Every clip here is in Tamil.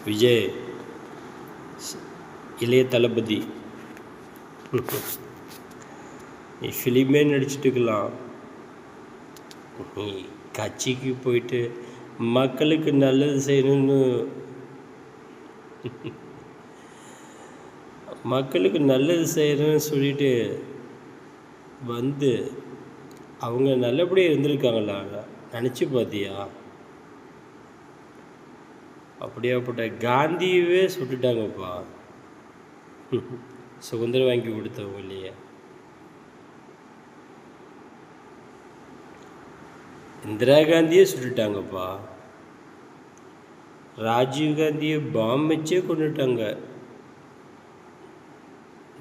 விஜய் இளைய தளபதி நீ ஃபிலிமே நடிச்சிட்டு இருக்கலாம். நீ கட்சிக்கு போயிட்டு மக்களுக்கு நல்லது செய்யணும்னு மக்களுக்கு நல்லது செய்யணும்னு சொல்லிட்டு வந்து அவங்க நல்லபடியாக இருந்திருக்காங்களா? நினச்சி பார்த்தியா? அப்படியாப்பட்ட காந்தியவே சுட்டுட்டாங்கப்பா. சுதந்திரம் வாங்கி கொடுத்தவங்க இல்லையே. இந்திரா காந்தியே சுட்டுட்டாங்கப்பா. ராஜீவ் காந்தியை பாம்பு வச்சே கொண்டுட்டாங்க.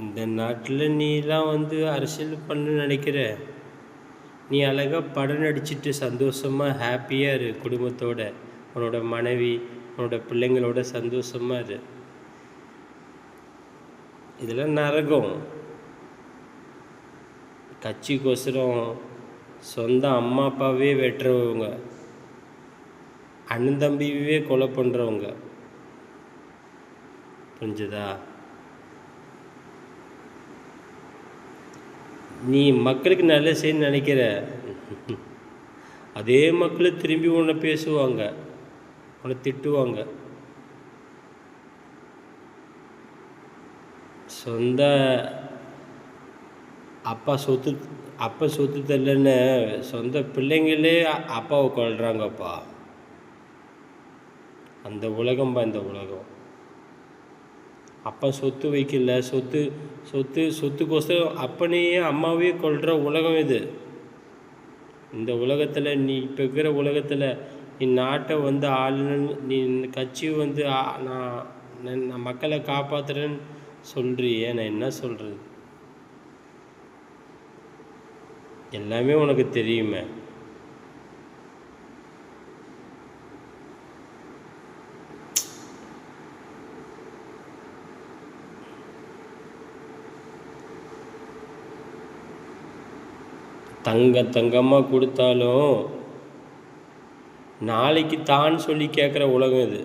இந்த நாட்டில் நீலாம் அரசியல் பண்ண நினைக்கிற, நீ அழகாக படம் நடிச்சிட்டு சந்தோஷமாக ஹாப்பியாக இரு. குடும்பத்தோட உன்னோட மனைவி உன்னோட பிள்ளைங்களோட சந்தோஷமாக இரு. இதெல்லாம் நரகம். கட்சிக்கோசரம் சொந்த அம்மா அப்பாவே வெட்டுறவங்க, அண்ணன் தம்பியவே கொலை பண்ணுறவங்க. புரிஞ்சுதா? நீ மக்களுக்கு நல்ல செய்யணும்னு நினைக்கிற, அதே மக்கள் திரும்பி உன்னை பேசுவாங்க, உன்னை திட்டுவாங்க. சொந்த அப்பா சொத்து தரலன்னு சொந்த பிள்ளைங்களே அப்பாவை கொள்றாங்கப்பா. அந்த உலகம்பா இந்த உலகம். அப்பா சொத்து வைக்கல, சொத்துக்கோசரம் அப்பனையே அம்மாவையே கொள்கிற உலகம் இது. இந்த உலகத்தில் நீ இப்போ இருக்கிற உலகத்தில் நீ நாட்டை ஆளுநன்னு, நீ கட்சி நான் மக்களை காப்பாற்றுறேன்னு சொல்கிறியே, நான் என்ன சொல்கிறது? எல்லாமே உனக்கு தெரியுமே. தங்கமாக கொடுத்தாலும் நாளைக்கு தான் சொல்லி கேட்குற உலகம் இது.